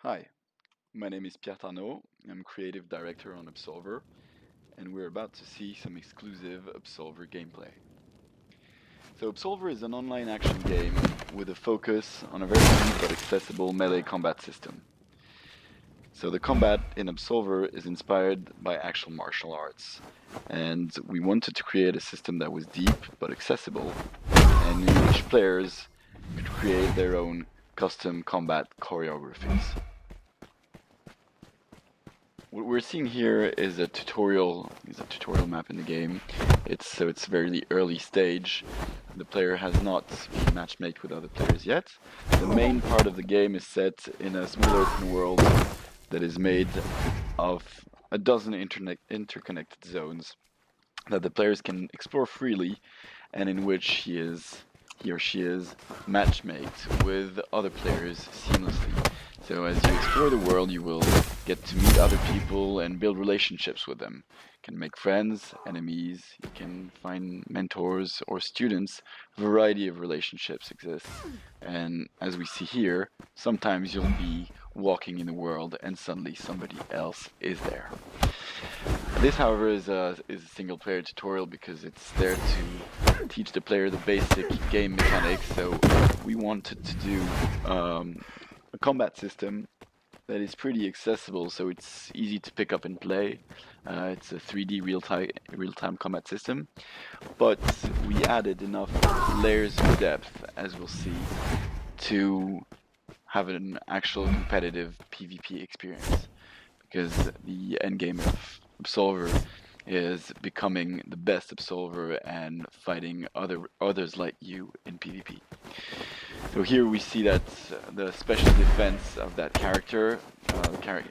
Hi, my name is Pierre Tarnaud. I'm creative director on Absolver, and we're about to see some exclusive Absolver gameplay. So Absolver is an online action game with a focus on a very easy but accessible melee combat system. So the combat in Absolver is inspired by actual martial arts, and we wanted to create a system that was deep but accessible, and in which players could create their own custom combat choreographies. What we're seeing here is a tutorial map in the game. It's very early stage. The player has not been matchmaked with other players yet. The main part of the game is set in a small open world that is made of a dozen interconnected zones that the players can explore freely, and in which he or she is matchmaked with other players seamlessly. So as you explore the world, you will get to meet other people and build relationships with them. You can make friends, enemies, you can find mentors or students. A variety of relationships exist. And as we see here, sometimes you'll be walking in the world and suddenly somebody else is there. This, however, is a single-player tutorial because it's there to teach the player the basic game mechanics. So we wanted to do a combat system that is pretty accessible, so it's easy to pick up and play. It's a 3D real-time combat system, but we added enough layers of depth, as we'll see, to have an actual competitive PvP experience, because the endgame of Absolver is becoming the best Absolver and fighting others like you in PvP. So here we see that the special defense of that character.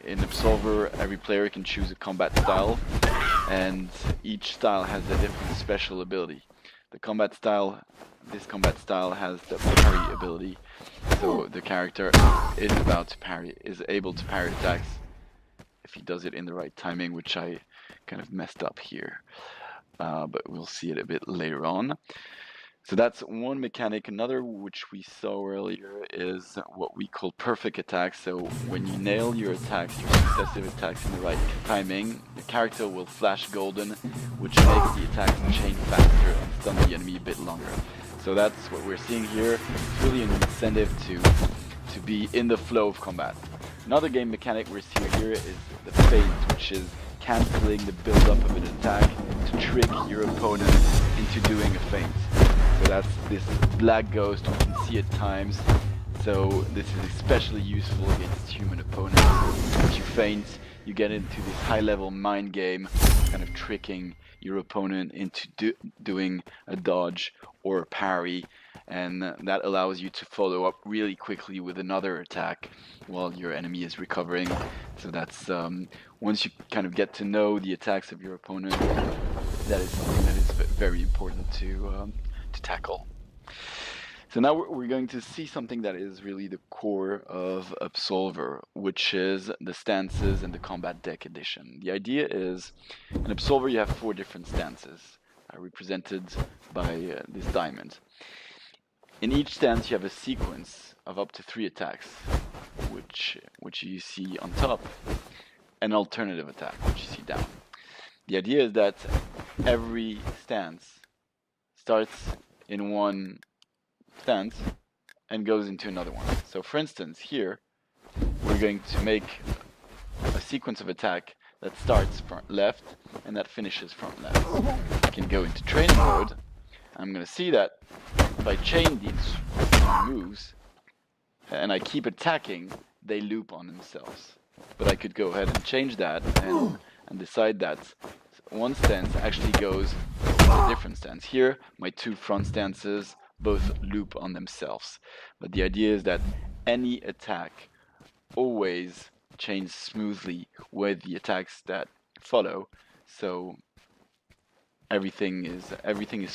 In Absolver, every player can choose a combat style, and each style has a different special ability. This combat style has the parry ability, so the character is able to parry attacks if he does it in the right timing, which I kind of messed up here, but we'll see it a bit later on. So that's one mechanic. Another, which we saw earlier, is what we call perfect attacks. So when you nail your attacks, your successive attacks in the right timing, the character will flash golden, which makes the attacks chain faster and stun the enemy a bit longer. So that's what we're seeing here. It's really an incentive to be in the flow of combat. Another game mechanic we're seeing here is the feint, which is cancelling the build-up of an attack to trick your opponent into doing a feint. So that's this black ghost we can see at times. So this is especially useful against human opponents. If you feint, you get into this high-level mind game, kind of tricking your opponent into doing a dodge or a parry, and that allows you to follow up really quickly with another attack while your enemy is recovering. So that's once you kind of get to know the attacks of your opponent, that is something that is very important to tackle. So now we're going to see something that is really the core of Absolver, which is the stances and the combat deck edition. The idea is, in Absolver you have 4 different stances, represented by this diamond. In each stance you have a sequence of up to 3 attacks, which you see on top, and an alternative attack, which you see down. The idea is that every stance starts in one stance and goes into another one. So for instance, here we're going to make a sequence of attack that starts front left and that finishes front left. I can go into training mode. I'm going to see that if I chain these moves and I keep attacking, they loop on themselves. But I could go ahead and change that and decide that one stance actually goes to a different stance. Here, my 2 front stances both loop on themselves. But the idea is that any attack always chains smoothly with the attacks that follow. So everything is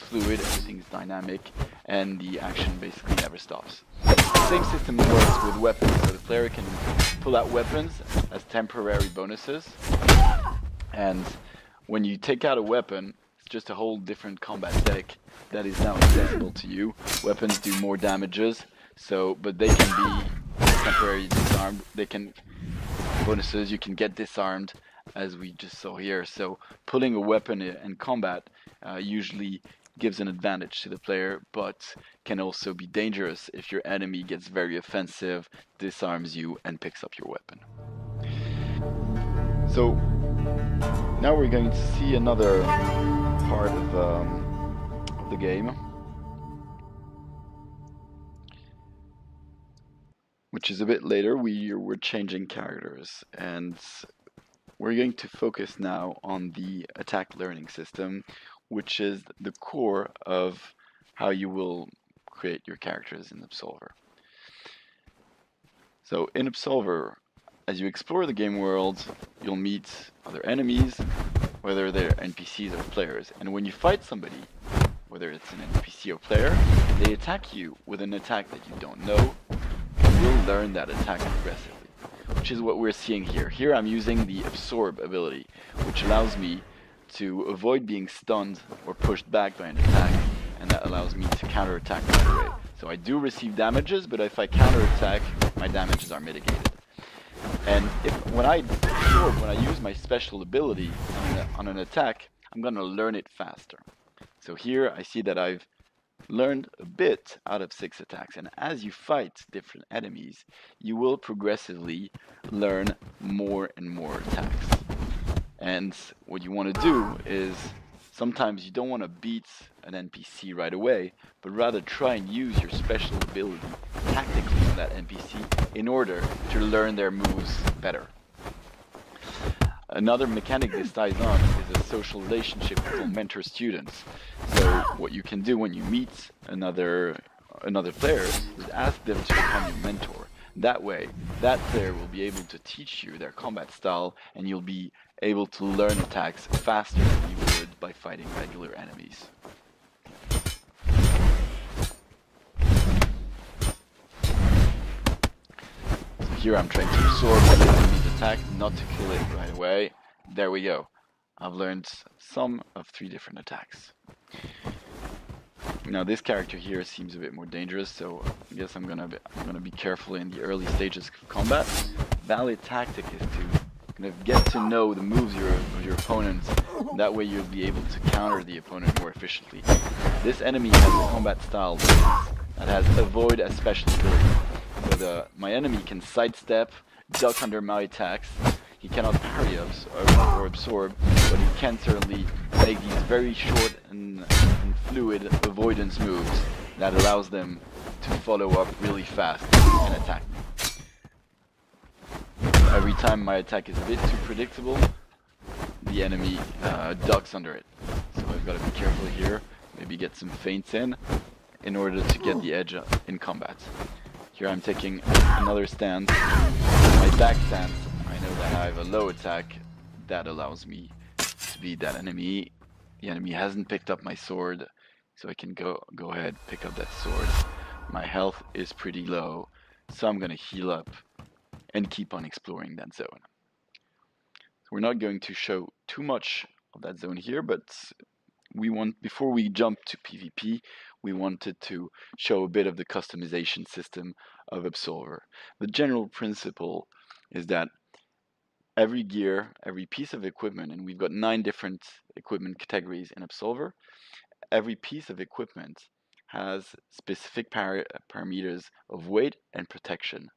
fluid, everything is dynamic, and the action basically never stops. The same system works with weapons, so the player can pull out weapons as temporary bonuses, and when you take out a weapon, it's just a whole different combat deck that is now accessible to you. Weapons do more damages, but they can be temporarily disarmed. They can bonuses. You can get disarmed, as we just saw here. So pulling a weapon in combat usually gives an advantage to the player, but can also be dangerous if your enemy gets very offensive, disarms you, and picks up your weapon. So now we're going to see another part of the game, which is a bit later. We're changing characters, and we're going to focus now on the attack learning system, which is the core of how you will create your characters in Absolver. So in Absolver, as you explore the game world, you'll meet other enemies, whether they're NPCs or players. And when you fight somebody, whether it's an NPC or player, they attack you with an attack that you don't know. You'll learn that attack progressively, which is what we're seeing here. Here I'm using the Absorb ability, which allows me to avoid being stunned or pushed back by an attack, and that allows me to counterattack right away. So I do receive damages, but if I counterattack, my damages are mitigated. And when I use my special ability on an attack, I'm going to learn it faster. So here I see that I've learned a bit out of 6 attacks, and as you fight different enemies, you will progressively learn more and more attacks. And what you want to do is, sometimes you don't want to beat an NPC right away, but rather try and use your special ability tactically on that NPC in order to learn their moves better. Another mechanic this ties on is a social relationship called mentor-students. So what you can do when you meet another player is ask them to become your mentor. That way, that player will be able to teach you their combat style, and you'll be able to learn attacks faster than you would by fighting regular enemies. So here I'm trying to absorb the enemy's attack, not to kill it right away. There we go. I've learned some of 3 different attacks. Now this character here seems a bit more dangerous, so I guess I'm gonna be careful in the early stages of combat. Valid tactic is to kind of get to know the moves of your opponent. That way you'll be able to counter the opponent more efficiently. This enemy has a combat style that has avoid as special ability. So my enemy can sidestep, duck under my attacks. He cannot parry or absorb, but he can certainly make these very short and fluid avoidance moves that allows them to follow up really fast and attack me. Every time my attack is a bit too predictable, the enemy ducks under it. So I've got to be careful here, maybe get some feints in order to get the edge in combat. Here I'm taking another stance. My back stance, I know that I have a low attack that allows me to beat that enemy. The enemy hasn't picked up my sword, so I can go ahead, pick up that sword. My health is pretty low, so I'm gonna heal up and keep on exploring that zone. So we're not going to show too much of that zone here, but before we jump to PvP, we wanted to show a bit of the customization system of Absolver. The general principle is that every gear, every piece of equipment, and we've got 9 different equipment categories in Absolver, every piece of equipment has specific parameters of weight and protection.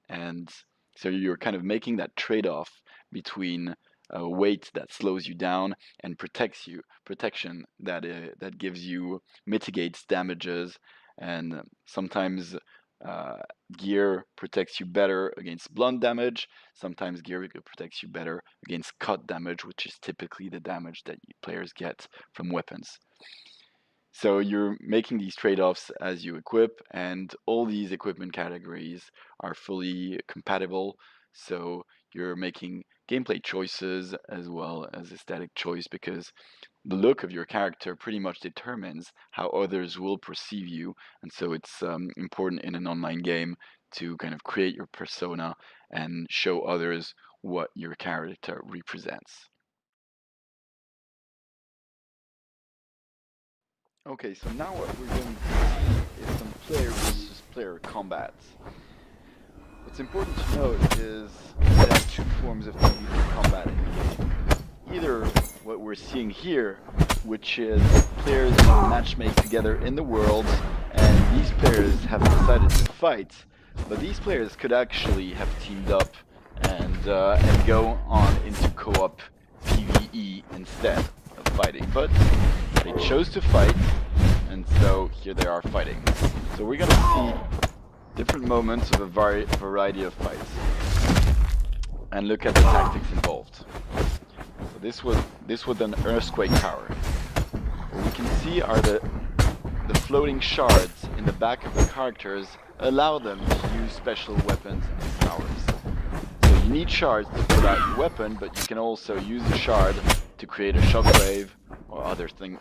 And so you're kind of making that trade-off between weight that slows you down and protection that gives you, mitigates damages, and sometimes gear protects you better against blunt damage. Sometimes gear protects you better against cut damage, which is typically the damage that players get from weapons. So you're making these trade-offs as you equip, and all these equipment categories are fully compatible. So you're making gameplay choices as well as aesthetic choice, because the look of your character pretty much determines how others will perceive you. And so it's important in an online game to kind of create your persona and show others what your character represents. Okay, so now what we're going to see is some player versus player combat. What's important to note is there are two forms of PvP combat in the game. Either what we're seeing here, which is players matchmake together in the world, and these players have decided to fight, but these players could actually have teamed up and go on into co-op PvE instead of fighting. But they chose to fight, and so here they are fighting. So we're gonna see different moments of a variety of fights, and look at the tactics involved. So this was an earthquake tower. What we can see are the floating shards in the back of the characters allow them to use special weapons and towers. So you need shards to put out your weapon, but you can also use a shard to create a shockwave or other thing.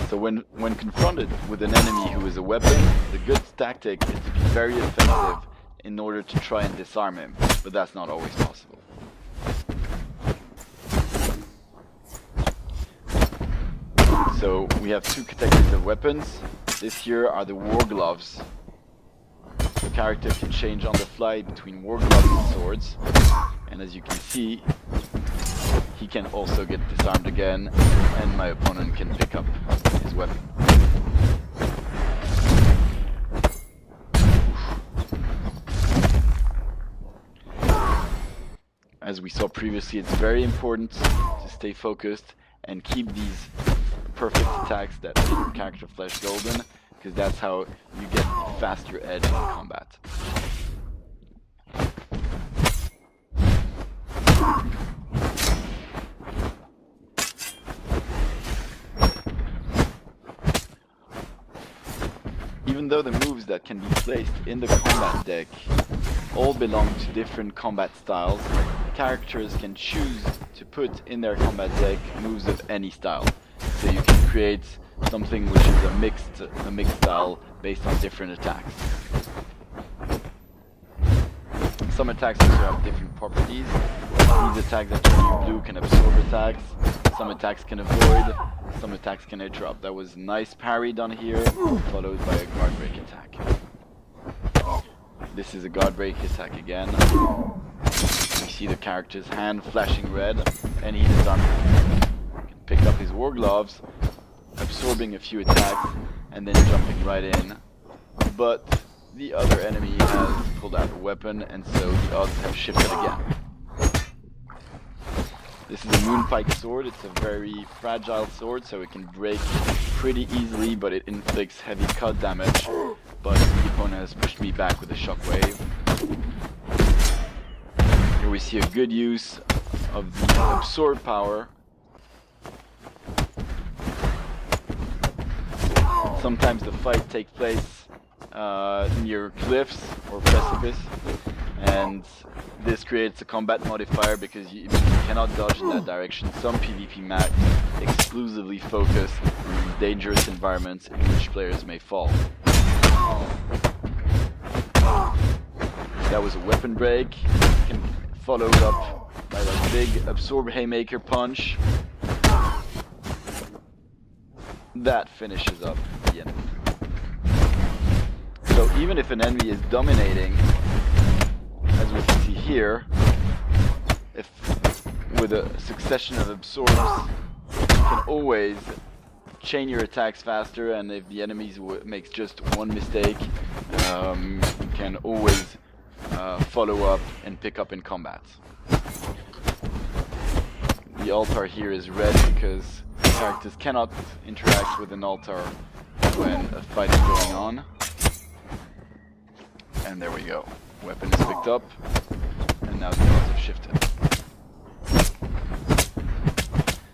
So when confronted with an enemy who is a weapon, the good tactic is to be very effective in order to try and disarm him, but that's not always possible. So we have two categories of weapons. This here are the war gloves. The character can change on the fly between war gloves and swords, and as you can see, he can also get disarmed again, and my opponent can pick up his weapon. As we saw previously, it's very important to stay focused and keep these perfect attacks that make your character flesh golden, because that's how you get the faster edge in combat. Even though the moves that can be placed in the combat deck all belong to different combat styles, characters can choose to put in their combat deck moves of any style. So you can create something which is a mixed style based on different attacks. Some attacks also have different properties. These attacks that turn you blue can absorb attacks. Some attacks can avoid. Some attacks can interrupt. That was nice parry done here, followed by a guard break attack. This is a guard break attack again. We see the character's hand flashing red, and he disarms him. He can pick up his war gloves, absorbing a few attacks, and then jumping right in. But the other enemy has pulled out a weapon, and so the odds have shifted again. This is a Moonpike sword. It's a very fragile sword, so it can break pretty easily, but it inflicts heavy cut damage. But the opponent has pushed me back with a shockwave. Here we see a good use of the absorb power. Sometimes the fight takes place near cliffs or precipice, and this creates a combat modifier because you cannot dodge in that direction. Some PvP maps exclusively focus on these dangerous environments in which players may fall. That was a weapon break, followed up by that big absorb haymaker punch. That finishes up the enemy. So even if an enemy is dominating, as we can see here, if with a succession of absorbs, you can always chain your attacks faster, and if the enemy makes just one mistake, you can always follow up and pick up in combat. The altar here is red because characters cannot interact with an altar when a fight is going on. And there we go. Weapon is picked up, and now the odds have shifted.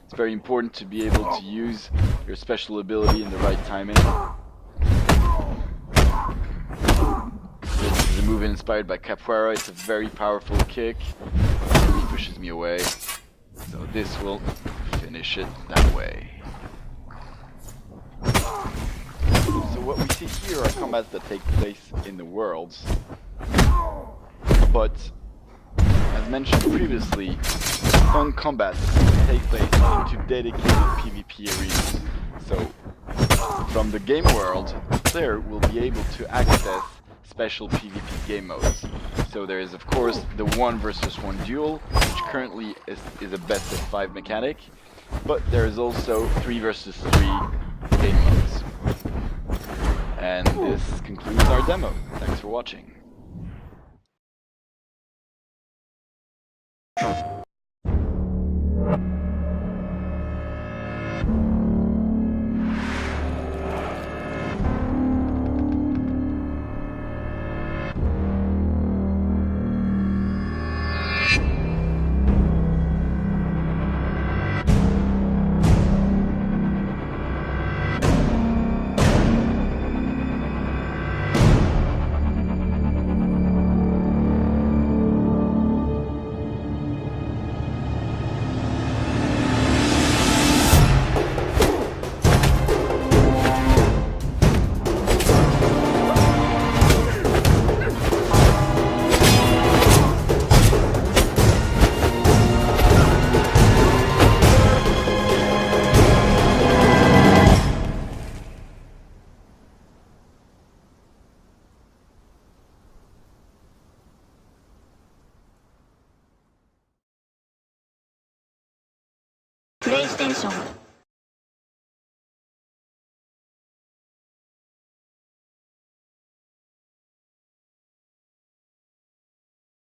It's very important to be able to use your special ability in the right timing. This is a move inspired by Capoeira. It's a very powerful kick. He pushes me away. So this will finish it that way. So what we see here are combats that take place in the worlds. But, as mentioned previously, some combats take place into dedicated PvP arenas. So, from the game world, player will be able to access special PvP game modes. So there is of course the 1 versus 1 duel, which currently is a best of 5 mechanic, but there is also 3 versus 3 game modes. And this concludes our demo. Thanks for watching. PlayStation